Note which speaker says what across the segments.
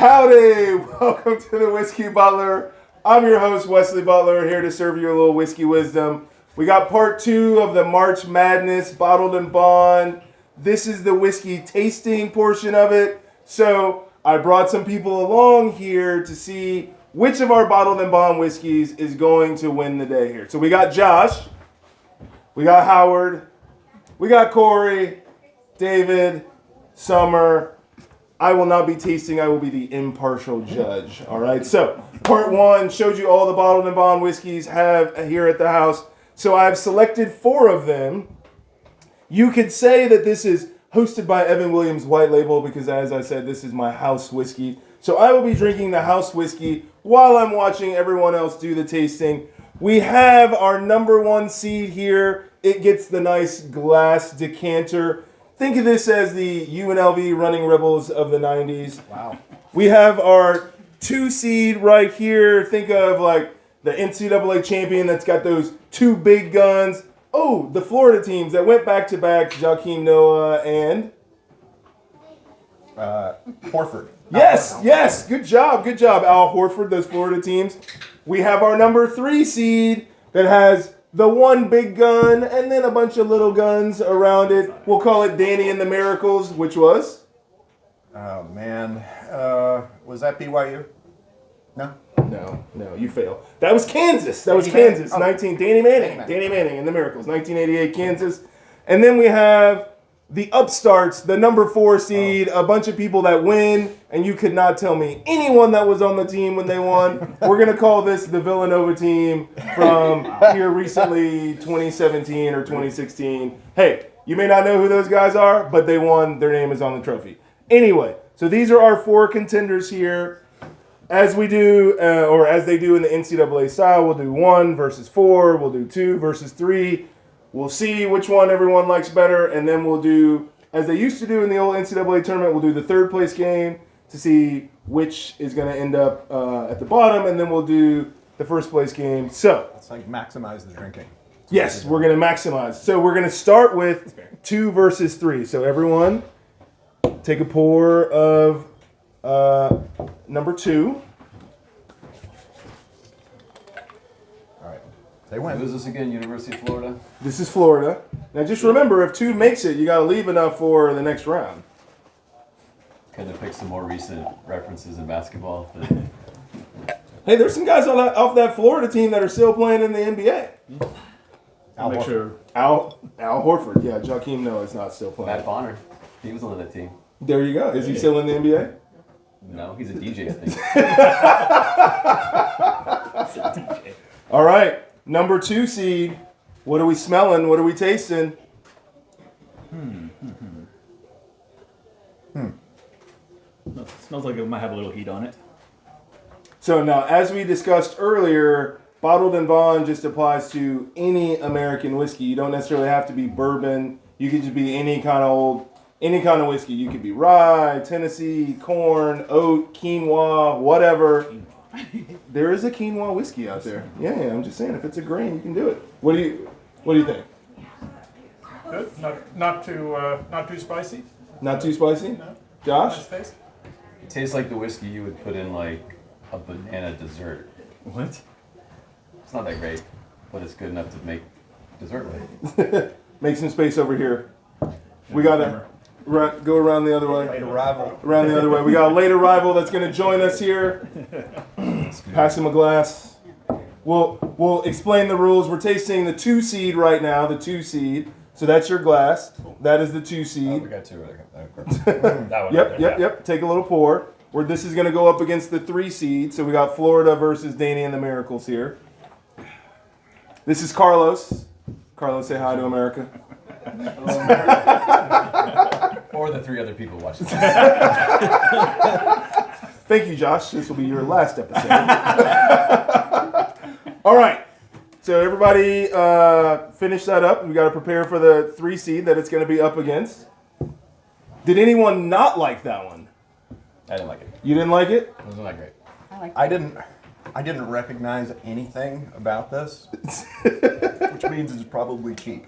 Speaker 1: Howdy! Welcome to the Whiskey Butler. I'm your host, Wesley Butler, here to serve you a little whiskey wisdom. We got part 2 of the March Madness Bottled and Bond. This is the whiskey tasting portion of it. So I brought some people along here to see which of our Bottled and Bond whiskeys is going to win the day here. So we got Josh, we got Howard, we got Corey, David, Summer. I will not be tasting, I will be the impartial judge. All right, so part 1 showed you all the Bottled and Bond whiskeys have here at the house. So I've selected 4 of them. You could say that this is hosted by Evan Williams White Label because, as I said, this is my house whiskey. So I will be drinking the house whiskey while I'm watching everyone else do the tasting. We have our number 1 seed here. It gets the nice glass decanter. Think of this as the UNLV Running Rebels of the 90s.
Speaker 2: Wow.
Speaker 1: We have our 2 seed right here. Think of like the NCAA champion that's got those 2 big guns. Oh, the Florida teams that went back-to-back, Joakim Noah and...
Speaker 2: Horford.
Speaker 1: Yes, good job, Al Horford, those Florida teams. We have our number 3 seed that has the 1 big gun and then a bunch of little guns around it. We'll call it Danny and the Miracles, which was?
Speaker 2: Oh, man. Was that BYU? No?
Speaker 1: No, you fail. That was Kansas. Danny Manning and the Miracles, 1988 Kansas. And then we have the upstarts, the number 4 seed, a bunch of people that win, and you could not tell me anyone that was on the team when they won. We're going to call this the Villanova team from here recently, 2017 or 2016. Hey, you may not know who those guys are, but they won. Their name is on the trophy. Anyway, so these are our 4 contenders here. As we do, or as they do in the NCAA style, we'll do 1 versus 4, we'll do 2 versus 3. We'll see which one everyone likes better, and then we'll do, as they used to do in the old NCAA tournament, we'll do the 3rd place game to see which is going to end up at the bottom, and then we'll do the 1st place game. So
Speaker 2: It's like maximize the drinking.
Speaker 1: yes, we're going to maximize. So we're going to start with 2 versus 3. So everyone, take a pour of number 2.
Speaker 2: All right. They win.
Speaker 3: Who's this again? University of Florida?
Speaker 1: This is Florida. Now just remember, if 2 makes it, you got to leave enough for the next round.
Speaker 3: Kind of pick some more recent references in basketball.
Speaker 1: Hey, there's some guys off that Florida team that are still playing in the NBA.
Speaker 2: Al
Speaker 1: Make
Speaker 2: Horford.
Speaker 1: sure Al Horford. Yeah, Joakim Noah is not still playing.
Speaker 3: Matt Bonner. He was on that team.
Speaker 1: There you go. Is he still in the NBA?
Speaker 3: No, he's a DJ, I think.
Speaker 1: All right. Number 2 seed. What are we smelling? What are we tasting?
Speaker 4: It smells like it might have a little heat on it.
Speaker 1: So now, as we discussed earlier, Bottled and Bond just applies to any American whiskey. You don't necessarily have to be bourbon. You could just be any kind of whiskey. You could be rye, Tennessee, corn, oat, quinoa, whatever. There is a quinoa whiskey out there. Yeah, I'm just saying, if it's a grain, you can do it. What do you think?
Speaker 5: Good. Not too spicy.
Speaker 1: Not too spicy?
Speaker 5: No.
Speaker 1: Josh?
Speaker 5: Nice taste.
Speaker 3: It tastes like the whiskey you would put in like a banana dessert.
Speaker 4: What?
Speaker 3: It's not that great, but it's good enough to make dessert with.
Speaker 1: Make some space over here. We got to go around the other way.
Speaker 2: Late arrival.
Speaker 1: Around the other way. We got a late arrival that's going to join us here. Pass him a glass. We'll explain the rules. We're tasting the 2 seed right now, the 2 seed. So that's your glass. That is the 2
Speaker 2: Oh,
Speaker 1: seed.
Speaker 2: we got 2 right
Speaker 4: That one.
Speaker 1: Yep. Take a little pour. This is going to go up against the 3 seed. So we got Florida versus Danny and the Miracles here. This is Carlos. Carlos, say hi to America.
Speaker 3: Or the 3 other people watching.
Speaker 1: Thank you, Josh. This will be your last episode. All right. So everybody finish that up. We got to prepare for the 3 seed that it's going to be up against. Did anyone not like that one?
Speaker 3: I didn't like it.
Speaker 1: You didn't like it?
Speaker 3: It wasn't that great.
Speaker 2: I didn't recognize anything about this, which means it's probably cheap.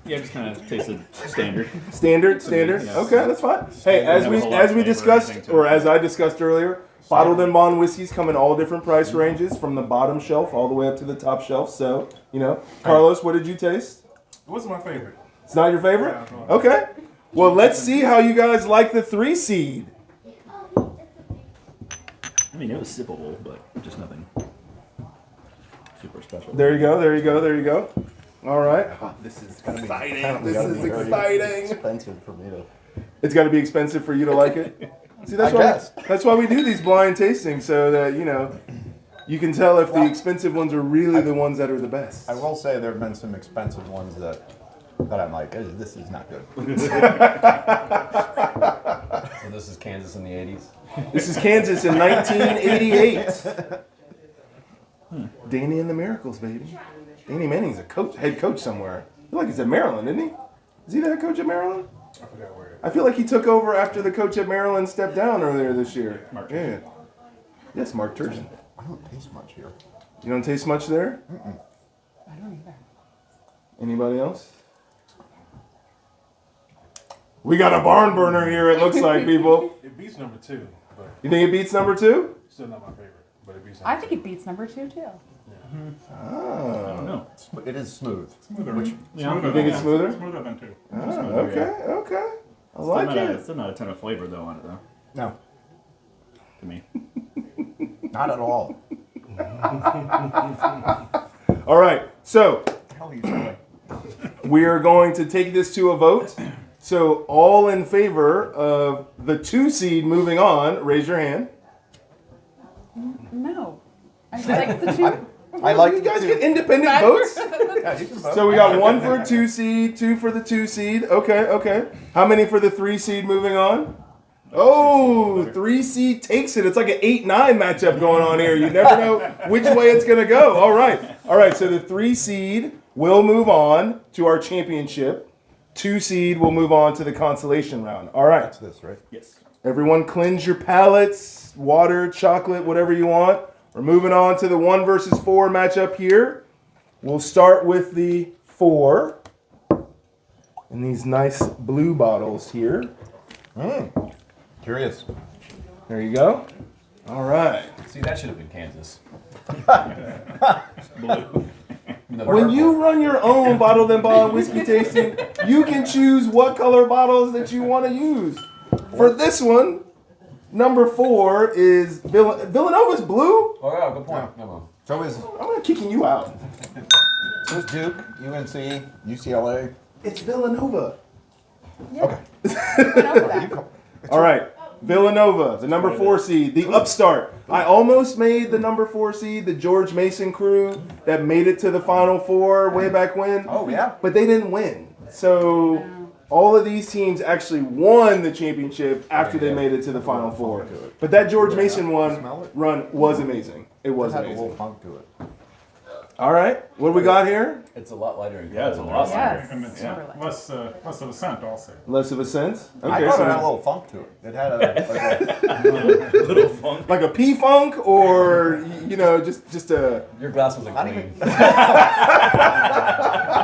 Speaker 4: Yeah, just kind of tasted standard.
Speaker 1: Standard.
Speaker 4: Yeah.
Speaker 1: Okay, that's fine. Hey,
Speaker 4: Have a whole lot of flavor or
Speaker 1: discussed,
Speaker 4: anything to
Speaker 1: or
Speaker 4: it.
Speaker 1: as I discussed earlier, bottled and bond whiskeys come in all different price ranges, from the bottom shelf all the way up to the top shelf. So, Carlos, what did you taste?
Speaker 5: It wasn't my favorite.
Speaker 1: It's not your favorite?
Speaker 5: Yeah, no.
Speaker 1: Okay. Well, let's see how you guys like the 3 seed.
Speaker 4: I mean, it was sippable, but just nothing super special.
Speaker 1: There you go. All right.
Speaker 2: This is gonna be
Speaker 1: Exciting. This is exciting.
Speaker 2: expensive for me to.
Speaker 1: It's got to be expensive for you to like it. See, that's
Speaker 2: I
Speaker 1: why
Speaker 2: guess.
Speaker 1: that's why we do these blind tastings, so that you can tell if the expensive ones are really the ones that are the best.
Speaker 2: I will say there have been some expensive ones that I'm like, this is not good.
Speaker 3: So this is Kansas in the 80s.
Speaker 1: This is Kansas in 1988. Danny and the Miracles, baby. Danny Manning's a head coach somewhere. I feel like he's at Maryland, isn't he? Is he the head coach at Maryland?
Speaker 5: I forgot where.
Speaker 1: I feel like he took over after the coach at Maryland stepped down earlier this year.
Speaker 4: Mark
Speaker 1: Yeah. Yes, Mark Turgeon.
Speaker 2: I don't taste much here.
Speaker 1: You don't taste much there?
Speaker 6: I don't either.
Speaker 1: Anybody else? We got a barn burner here, it looks like, people.
Speaker 5: It beats number 2, but
Speaker 1: You think it beats number 2?
Speaker 5: still not my favorite. But it beats
Speaker 6: I
Speaker 5: number
Speaker 6: think it beats number 2 too.
Speaker 4: I don't know.
Speaker 2: It is smooth.
Speaker 5: Smoother.
Speaker 4: Yeah.
Speaker 5: Smoother
Speaker 1: You think it's smoother?
Speaker 5: Smoother than 2.
Speaker 1: Oh, okay. I like it.
Speaker 4: Still not a ton of flavor though on it though.
Speaker 2: No,
Speaker 4: To me.
Speaker 2: not at all.
Speaker 1: All right, so
Speaker 2: How are you doing?
Speaker 1: we are going to take this to a vote. So all in favor of the 2 seed moving on, raise your hand.
Speaker 6: No. I like the 2.
Speaker 2: I like
Speaker 1: You
Speaker 2: the
Speaker 1: guys
Speaker 2: two.
Speaker 1: get independent votes?
Speaker 2: Yeah, you can vote.
Speaker 1: So we got 1 for a 2 seed, 2 for the 2 seed. Okay. How many for the 3 seed moving on? Oh, 3 seed takes it. It's like an 8-9 matchup going on here. You never know which way it's going to go. All right. So the 3 seed will move on to our championship. 2 seed will move on to the consolation round. All right.
Speaker 2: That's this, right?
Speaker 4: Yes.
Speaker 1: Everyone cleanse your palates, water, chocolate, whatever you want. We're moving on to the 1 versus 4 matchup here. We'll start with the 4 in these nice blue bottles here.
Speaker 2: Curious.
Speaker 1: There you go. All right.
Speaker 3: See, that should have been Kansas.
Speaker 4: Blue.
Speaker 1: When you run your own bottled and bond whiskey tasting, you can choose what color bottles that you want to use. For this one, number 4 is Villanova's blue.
Speaker 3: Oh yeah, good point. Come on.
Speaker 2: So is
Speaker 1: I'm not kicking you out.
Speaker 2: Duke, UNC, UCLA.
Speaker 1: It's Villanova.
Speaker 6: Yeah. Okay. that.
Speaker 1: All right. Villanova, the number 4 seed, the upstart. I almost made the number 4 seed, the George Mason crew that made it to the Final Four way back when.
Speaker 2: Oh yeah.
Speaker 1: But they didn't win. So all of these teams actually won the championship after they made it to the Final Four. But that George Mason run was amazing. It was
Speaker 2: It had a little
Speaker 1: amazing.
Speaker 2: funk to it.
Speaker 1: All right. What do we got here?
Speaker 3: It's a lot lighter. In
Speaker 4: Yeah, it's a
Speaker 3: color
Speaker 4: lot
Speaker 3: than
Speaker 4: lighter.
Speaker 6: Yes.
Speaker 5: And it's
Speaker 6: Super light.
Speaker 5: less of a scent also.
Speaker 1: Less of a sense?
Speaker 2: I
Speaker 1: Okay,
Speaker 2: thought it had a
Speaker 1: so
Speaker 2: little funk to it. It had a
Speaker 4: Little funk.
Speaker 1: like a P-funk or, just a...
Speaker 3: Your glass was a
Speaker 2: Not
Speaker 3: clean.
Speaker 2: even-
Speaker 6: Oh,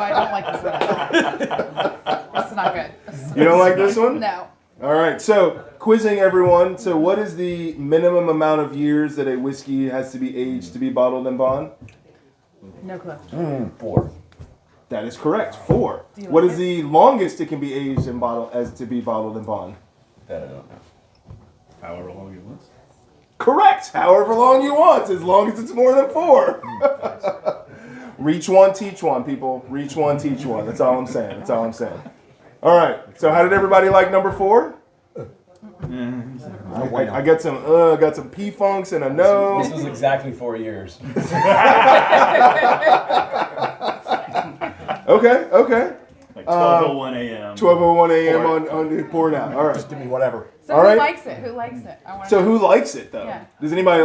Speaker 6: I don't like this one. This is not good.
Speaker 1: You don't like this one?
Speaker 6: No.
Speaker 1: All right, so quizzing everyone. So what is the minimum amount of years that a whiskey has to be aged to be bottled and bond?
Speaker 6: No clue.
Speaker 3: 4.
Speaker 1: That is correct. 4.
Speaker 6: Do you
Speaker 1: What
Speaker 6: like
Speaker 1: is
Speaker 6: it?
Speaker 1: the longest it can be aged and bottled as to be bottled and bond?
Speaker 3: That I don't know.
Speaker 4: However long it was.
Speaker 1: Correct. However long you want, as long as it's more than 4. Reach one, teach one, people. Reach one, teach one. That's all I'm saying. All right. So how did everybody like number 4? I got some P-funks and a no.
Speaker 3: This was exactly 4 years.
Speaker 1: Okay.
Speaker 4: Like 12:01 a.m.
Speaker 1: 12:01 a.m. on poured out. All right.
Speaker 2: just give me whatever.
Speaker 6: So
Speaker 1: All
Speaker 6: who
Speaker 1: right.
Speaker 6: likes it? Who likes it? I want
Speaker 1: So who likes it though?
Speaker 6: Yeah.
Speaker 1: Does anybody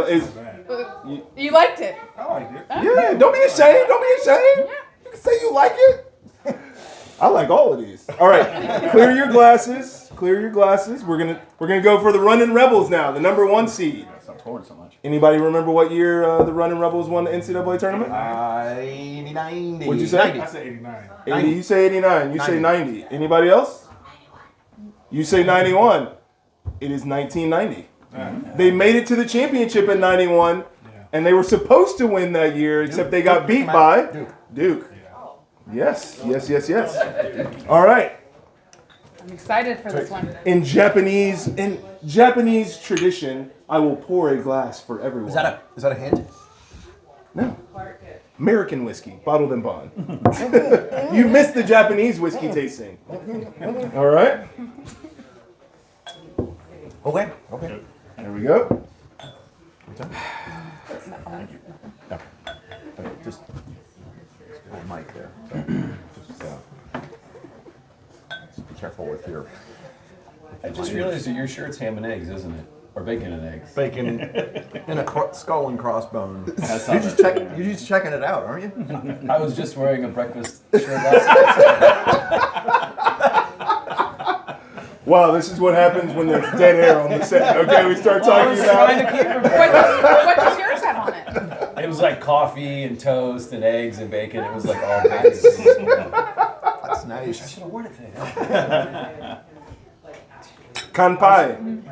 Speaker 6: You liked it.
Speaker 5: I liked it.
Speaker 1: Yeah, don't be ashamed. You can say you like it. I like all of these. All right. Clear your glasses. We're gonna go for the running rebels now, the number 1 seed.
Speaker 4: forward so much.
Speaker 1: Anybody remember what year the Running Rebels won the NCAA tournament?
Speaker 2: 89.
Speaker 1: What'd you say?
Speaker 5: I said 89.
Speaker 1: 80. You say 89. You say
Speaker 2: 90.
Speaker 1: 90. Anybody else? You say 91. It is 1990. They made it to the championship in 91, and they were supposed to win that year, except they got beat by Duke. Yes. All right.
Speaker 6: I'm excited for this one.
Speaker 1: In Japanese tradition, I will pour a glass for everyone.
Speaker 2: Is that a hint?
Speaker 1: No. American whiskey, bottled and bond. You missed the Japanese whiskey tasting. All right.
Speaker 2: Okay.
Speaker 1: There we go.
Speaker 2: Just mic there. Just be careful with your.
Speaker 3: I just realized that your shirt's ham and eggs, isn't it? Or bacon and eggs.
Speaker 2: Bacon in a skull and crossbone.
Speaker 3: That's
Speaker 2: You're just checking it out, aren't you?
Speaker 3: I was just wearing a breakfast shirt last night.
Speaker 1: Wow, this is what happens when there's dead air on the set. Okay, we start talking about.
Speaker 6: What does yours have on it?
Speaker 3: It was like coffee and toast and eggs and bacon. It was like all bacon.
Speaker 2: That's nice.
Speaker 3: I should have worn it today.
Speaker 1: Kanpai.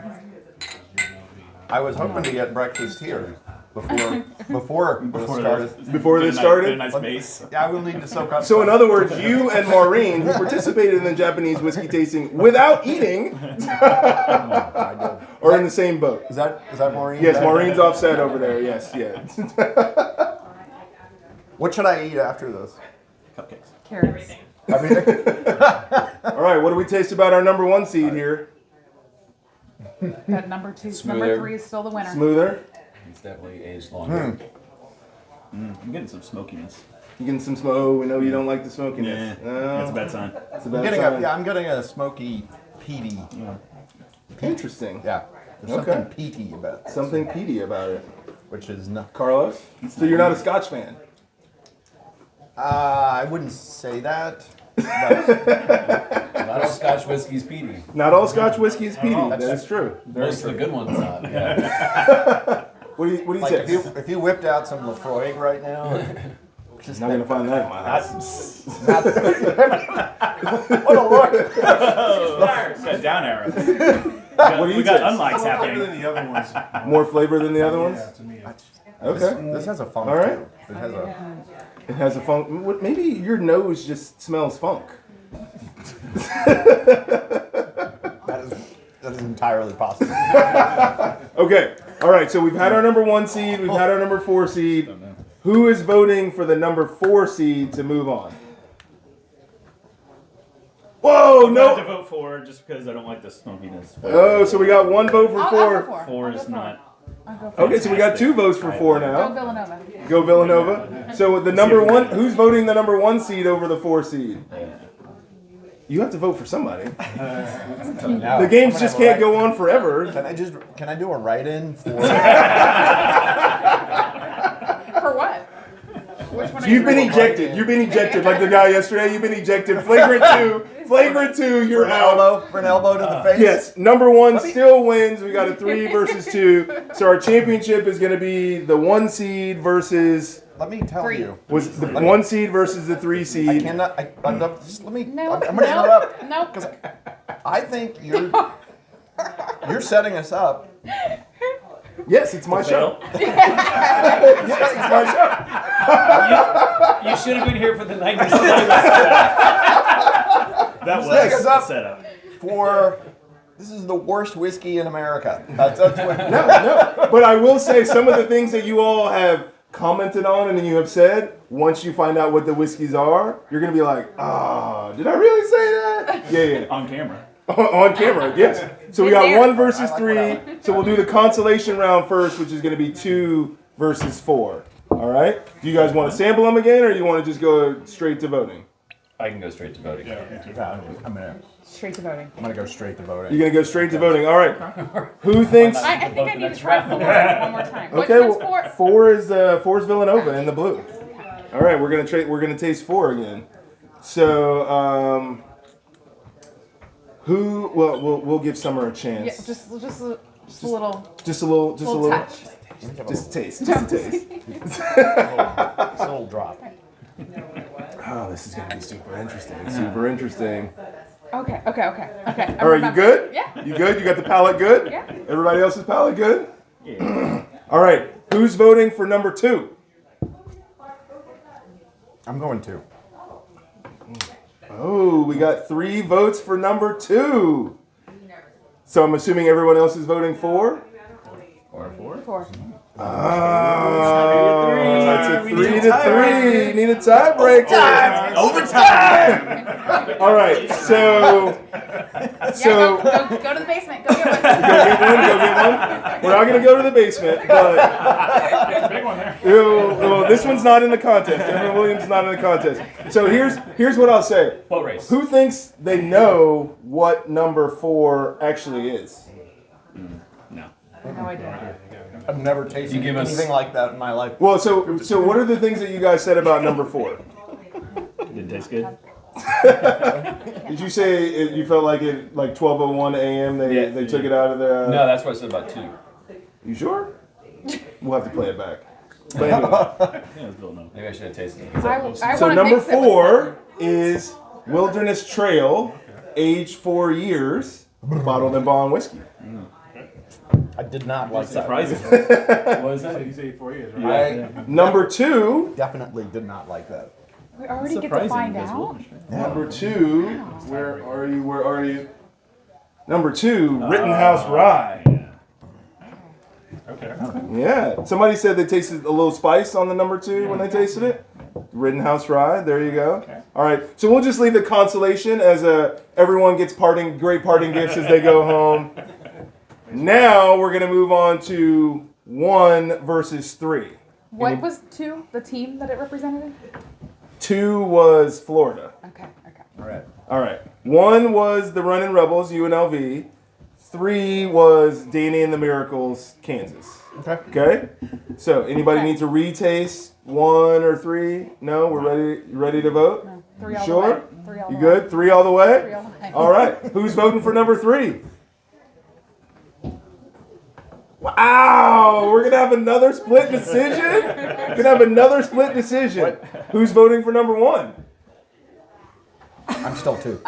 Speaker 2: I was hoping to get breakfast here before this started.
Speaker 1: Before this
Speaker 4: Get a
Speaker 1: started.
Speaker 4: nice base.
Speaker 2: Yeah, I will need to soak up.
Speaker 1: So in other words, you and Maureen, who participated in the Japanese whiskey tasting without eating,
Speaker 2: I did.
Speaker 1: are in the same boat.
Speaker 2: Is that Maureen?
Speaker 1: Yes, Maureen's offset over there. Yes, yeah.
Speaker 2: What should I eat after this?
Speaker 4: Cupcakes.
Speaker 6: Carrots.
Speaker 2: I mean,
Speaker 1: All right, what do we taste about our number 1 seed here?
Speaker 6: That number 2,
Speaker 3: Smoother.
Speaker 6: number 3 is still the winner.
Speaker 1: Smoother.
Speaker 3: It's definitely aged longer.
Speaker 4: I'm getting some smokiness.
Speaker 1: You getting some smoke? Oh, we know you don't like the smokiness.
Speaker 4: Yeah, that's a bad sign.
Speaker 1: It's a bad sign.
Speaker 2: I'm getting a smoky, peaty.
Speaker 1: Interesting.
Speaker 2: Yeah, there's
Speaker 1: Okay.
Speaker 2: something peaty about it.
Speaker 1: Something peaty about it.
Speaker 2: Which is not.
Speaker 1: Carlos? So you're not a Scotch fan?
Speaker 2: I wouldn't say that. But
Speaker 3: Not all Scotch whiskey's peaty.
Speaker 1: Not all Scotch whiskey is peaty. That is true.
Speaker 3: Most of the good ones not. Yeah.
Speaker 1: What do you
Speaker 2: like
Speaker 1: say?
Speaker 2: if you whipped out some Lafroig right now,
Speaker 1: Just not gonna find that in my house.
Speaker 2: what a look!
Speaker 4: Got down arrow.
Speaker 1: What do you
Speaker 4: We got
Speaker 1: taste?
Speaker 4: unlikes
Speaker 5: Better
Speaker 4: happening.
Speaker 5: than the other ones.
Speaker 1: More flavor than the other ones?
Speaker 5: Yeah, to me.
Speaker 1: Okay.
Speaker 2: This has a funk
Speaker 1: All right.
Speaker 2: too. It has a.
Speaker 1: It has a funk. Maybe your nose just smells funk.
Speaker 2: That is entirely possible.
Speaker 1: Okay. All right. So we've had our number 1 seed. We've had our number 4 seed. Who is voting for the number 4 seed to move on? Whoa!
Speaker 4: I'm going to
Speaker 1: No.
Speaker 4: vote for just because I don't like the smokiness.
Speaker 1: Oh, so we got 1 vote for
Speaker 6: I'll
Speaker 1: 4.
Speaker 6: go for.
Speaker 4: Four
Speaker 6: I'll go
Speaker 4: is
Speaker 6: for.
Speaker 4: not.
Speaker 6: I'll go for.
Speaker 1: Okay, so we got 2 votes for 4
Speaker 6: Go
Speaker 1: now.
Speaker 6: Villanova.
Speaker 1: Go Villanova. So the number 1, who's voting the number 1 seed over the 4 seed? You have to vote for somebody. The games just can't go on forever.
Speaker 2: Can I do a write-in for?
Speaker 6: For what? Which one are
Speaker 1: You've been
Speaker 6: voting for?
Speaker 1: ejected. You've been ejected like the guy yesterday. You've been ejected. Flagrant 2. Flagrant 2. You're out.
Speaker 2: For an elbow to the face.
Speaker 1: Yes, number 1 still wins. We got a 3 versus 2. So our championship is going to be the 1 seed versus
Speaker 2: Let me tell
Speaker 6: 3.
Speaker 2: you.
Speaker 1: was the 1 seed versus the 3
Speaker 2: I
Speaker 1: seed.
Speaker 2: cannot. Just let me.
Speaker 6: No.
Speaker 2: I'm going to interrupt.
Speaker 6: No.
Speaker 2: I think you're setting us up.
Speaker 1: Yes, it's my show.
Speaker 4: Fail.
Speaker 1: Yes, it's my show.
Speaker 3: You should have been here for the 90s.
Speaker 4: That was
Speaker 2: Setting us
Speaker 4: the
Speaker 2: up
Speaker 4: setup.
Speaker 2: for. This is the worst whiskey in America. That's what.
Speaker 1: No. But I will say some of the things that you all have commented on and you have said, once you find out what the whiskeys are, you're going to be like, did I really say that? Yeah.
Speaker 4: On camera.
Speaker 1: On camera, yes. So we got
Speaker 6: There.
Speaker 1: 1 versus
Speaker 2: I like
Speaker 1: 3.
Speaker 2: what
Speaker 1: So we'll do the consolation round first, which is going to be 2 versus 4. All right? Do you guys want to sample them again, or you want to just go straight to voting?
Speaker 3: I can go straight to voting.
Speaker 6: Straight to voting.
Speaker 2: I'm gonna go straight to voting.
Speaker 1: You're going to go straight to voting. All right. Who thinks?
Speaker 6: I think I need to try 4 one more time.
Speaker 1: Okay,
Speaker 6: Which one's
Speaker 1: well,
Speaker 6: 4?
Speaker 1: 4 is Villanova in the blue. All right, we're gonna taste 4 again. So, who? Well, we'll give Summer a chance.
Speaker 6: Yeah, just Just a little,
Speaker 1: Just a little, just a
Speaker 6: little
Speaker 1: little,
Speaker 6: touch.
Speaker 1: just a taste, just a taste.
Speaker 2: It's a little drop.
Speaker 1: Oh, this is gonna be super interesting. Super interesting.
Speaker 6: Okay.
Speaker 1: All right, you good?
Speaker 6: Yeah.
Speaker 1: You good? You got the palate good?
Speaker 6: Yeah.
Speaker 1: Everybody else's palate good? Yeah. All right. Who's voting for number 2?
Speaker 2: I'm going 2.
Speaker 1: Oh, we got 3 votes for number 2. So I'm assuming everyone else is voting for?
Speaker 6: 4.
Speaker 1: Oh, it's a 3 to 3. Need a tiebreaker.
Speaker 4: Overtime!
Speaker 1: All right. So
Speaker 6: Yeah, go to the basement. Go get one.
Speaker 1: go get one. We're not gonna go to the basement, but
Speaker 5: Big one there.
Speaker 1: well, this one's not in the contest. Evan Williams is not in the contest. So here's what I'll say.
Speaker 3: Boat race.
Speaker 1: Who thinks they know what number 4 actually is?
Speaker 3: No.
Speaker 6: No idea.
Speaker 2: I've never tasted
Speaker 3: give us-
Speaker 2: anything like that in my life.
Speaker 1: Well, so what are the things that you guys said about number 4?
Speaker 4: Didn't taste good.
Speaker 1: Did you say you felt like it like 12:01 a.m. They took it out of the?
Speaker 3: No, that's what I said about 2.
Speaker 1: You sure? We'll have to play it back. But anyway,
Speaker 4: Yeah, it's Villanova.
Speaker 3: Maybe I should have tasted it.
Speaker 6: I
Speaker 1: so
Speaker 6: wanna
Speaker 1: number
Speaker 6: mix it with
Speaker 1: 4 is Wilderness Trail, aged 4 years, bottled and bond whiskey.
Speaker 2: I did not like that.
Speaker 4: Surprising.
Speaker 3: What is
Speaker 5: So
Speaker 3: that?
Speaker 5: you say 4 years, right?
Speaker 2: I
Speaker 1: Number 2,
Speaker 2: definitely did not like that.
Speaker 6: We already get to
Speaker 4: Surprising
Speaker 6: find
Speaker 4: because
Speaker 6: out.
Speaker 4: Wilderness Trail.
Speaker 1: number 2. Where are you? Where are you? Number 2, Rittenhouse Rye.
Speaker 5: Okay.
Speaker 1: Yeah. Somebody said they tasted a little spice on the number 2 when they tasted it. Rittenhouse Rye. There you go. All right. So we'll just leave the consolation as everyone gets great parting gifts as they go home. Now we're gonna move on to 1 versus 3.
Speaker 6: What was 2? The team that it represented?
Speaker 1: 2 was Florida.
Speaker 6: Okay.
Speaker 2: All right.
Speaker 1: All right. 1 was the Running Rebels, UNLV. 3 was Danny and the Miracles, Kansas.
Speaker 2: Okay.
Speaker 1: Okay? So anybody
Speaker 6: Okay.
Speaker 1: need to retaste 1 or 3? No? We're ready? You ready to vote?
Speaker 6: No, 3 all
Speaker 1: Sure?
Speaker 6: the way. 3 all
Speaker 1: You
Speaker 6: the way.
Speaker 1: good? 3 all the way?
Speaker 6: 3 all the way.
Speaker 1: All right. Who's voting for number 3? Wow! We're gonna have another split decision. Who's voting for number 1?
Speaker 2: I'm still 2.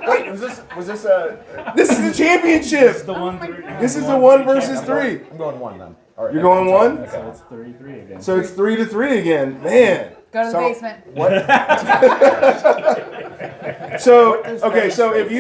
Speaker 1: Wait, was this a? This is the championship.
Speaker 4: The 1-3.
Speaker 1: This is the 1 versus 3.
Speaker 2: I'm going 1 then. All right.
Speaker 1: You're going 1?
Speaker 4: So it's 3-3 again.
Speaker 1: So it's 3 to 3 again. Man.
Speaker 6: Go to the
Speaker 2: So-
Speaker 6: basement.
Speaker 1: So okay, so if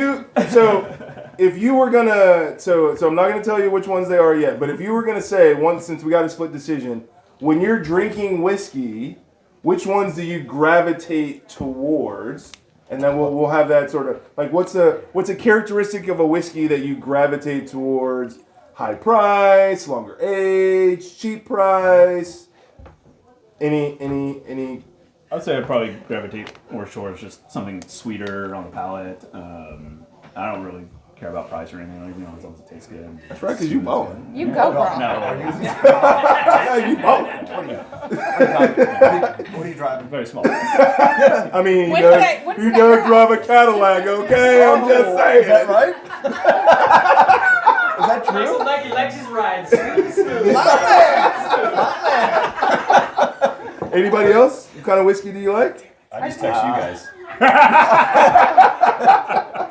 Speaker 1: you were gonna so I'm not gonna tell you which ones they are yet, but if you were gonna say since we got a split decision, when you're drinking whiskey, which ones do you gravitate towards? And then we'll have that sort of like what's a characteristic of a whiskey that you gravitate towards? High price, longer age, cheap price. Any
Speaker 4: I'd say I'd probably gravitate more towards just something sweeter on the palate. I don't really care about price or anything. Like, as long as it tastes good.
Speaker 1: That's right, because you ballin'.
Speaker 6: You go, girl.
Speaker 4: No,
Speaker 1: You ballin'.
Speaker 2: What are you driving?
Speaker 4: very small.
Speaker 1: I mean,
Speaker 6: When's
Speaker 1: you
Speaker 6: that- when's that
Speaker 1: don't
Speaker 6: your
Speaker 1: drive a Cadillac, okay? I'm just saying.
Speaker 2: Is that right? Is that true?
Speaker 7: Like Lexus rides. Sweet smooth.
Speaker 1: Anybody else? What kind of whiskey do you like?
Speaker 3: I just text you guys.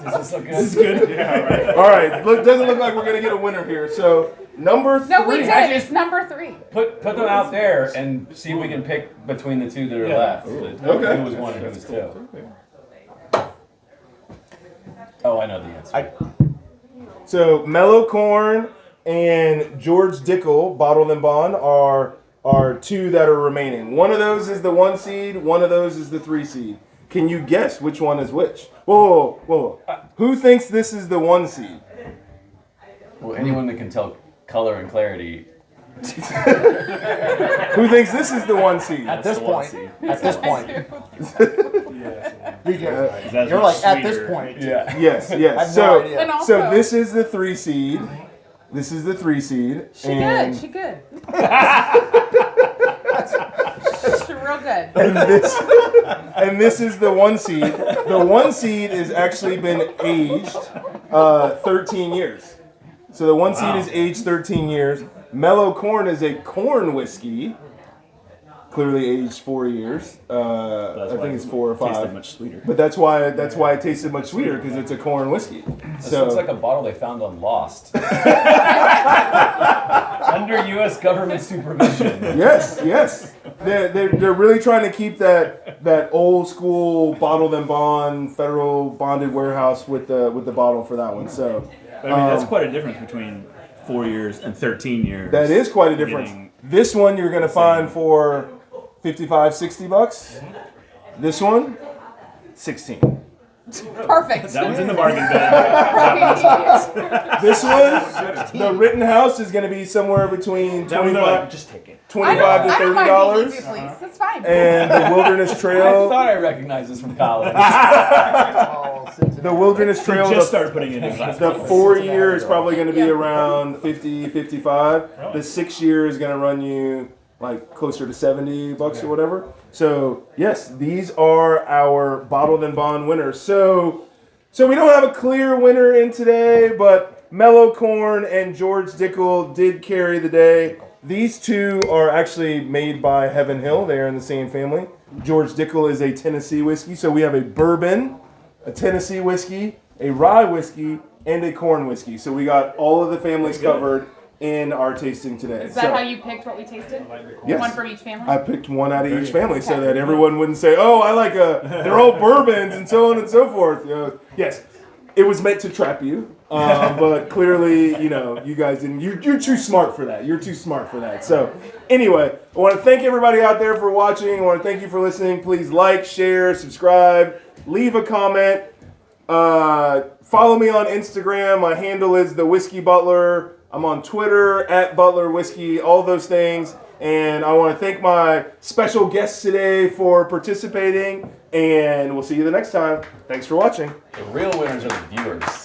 Speaker 3: Does this look good?
Speaker 4: This is good. Yeah, right.
Speaker 1: All right, doesn't look like we're gonna get a winner here. So number 3.
Speaker 6: No, we did. It's number 3.
Speaker 3: Put them out there and see if we can pick between the 2 that are left.
Speaker 1: Okay.
Speaker 3: Who was 1 and who was 2. Oh, I know the answer.
Speaker 1: So Mellow Corn and George Dickel, Bottled and Bond, are 2 that are remaining. One of those is the 1 seed. One of those is the 3 seed. Can you guess which one is which? Whoa. Who thinks this is the 1 seed?
Speaker 3: Well, anyone that can tell color and clarity.
Speaker 1: Who thinks this is the 1 seed?
Speaker 2: At this point.
Speaker 4: That's
Speaker 2: You're
Speaker 4: much
Speaker 2: like, at this
Speaker 4: sweeter.
Speaker 2: point.
Speaker 3: Yeah.
Speaker 1: Yes.
Speaker 2: I have no
Speaker 1: So
Speaker 2: idea.
Speaker 6: And also,
Speaker 1: so this is the 3 seed. This is the 3 seed.
Speaker 6: she good. She good. She's real good.
Speaker 1: And this is the 1 seed. The 1 seed has actually been aged 13 years. So the one seed is aged 13 years. Mellow Corn is a corn whiskey, clearly aged 4 years. I think it's 4 or 5.
Speaker 4: Tasted much sweeter.
Speaker 1: But that's why it tasted much sweeter because it's a corn whiskey.
Speaker 3: This
Speaker 1: So
Speaker 3: looks like a bottle they found on Lost. Under U.S. government supervision.
Speaker 1: yes, they're really trying to keep that old school bottled and bond federal bonded warehouse with the bottle for that one. So
Speaker 4: But I mean, that's quite a difference between 4 years and 13 years.
Speaker 1: that is quite a difference.
Speaker 4: Getting-
Speaker 1: This one you're gonna find for $55-$60. This one, 16.
Speaker 6: Perfect.
Speaker 4: That one's in the bargain bin.
Speaker 6: Right.
Speaker 1: This one, the Rittenhouse is gonna be somewhere between
Speaker 4: That one, they're like,
Speaker 1: 25
Speaker 4: just take it.
Speaker 6: I don't
Speaker 1: to
Speaker 6: mind being
Speaker 1: $30.
Speaker 6: easy, please. That's fine.
Speaker 1: And the Wilderness
Speaker 3: I
Speaker 1: Trail,
Speaker 3: thought I recognized this from college.
Speaker 1: the Wilderness Trail,
Speaker 4: Just
Speaker 1: the
Speaker 4: started putting it in his last
Speaker 1: The 4 year is probably going to be around 50, 55. The 6 year is going to run you like closer to $70 or whatever. So yes, these are our bottled and bond winners. So we don't have a clear winner in today, but Mellow Corn and George Dickel did carry the day. These two are actually made by Heaven Hill. They are in the same family. George Dickel is a Tennessee whiskey. So we have a bourbon, a Tennessee whiskey, a rye whiskey, and a corn whiskey. So we got all of the families covered in our tasting today.
Speaker 6: Is that how you picked what we tasted?
Speaker 1: Yes.
Speaker 6: One from each family?
Speaker 1: I picked one out of each family so that everyone wouldn't say, "Oh, I like they're all bourbons," and so on and so forth. Yes, it was meant to trap you, but clearly, you guys didn't. You're too smart for that. You're too smart for that. So, anyway, I want to thank everybody out there for watching. I want to thank you for listening. Please like, share, subscribe, leave a comment. Follow me on Instagram. My handle is The Whiskey Butler. I'm on Twitter @Butler Whiskey, all those things. And I want to thank my special guests today for participating. And we'll see you the next time. Thanks for watching.
Speaker 3: The real winners are the viewers.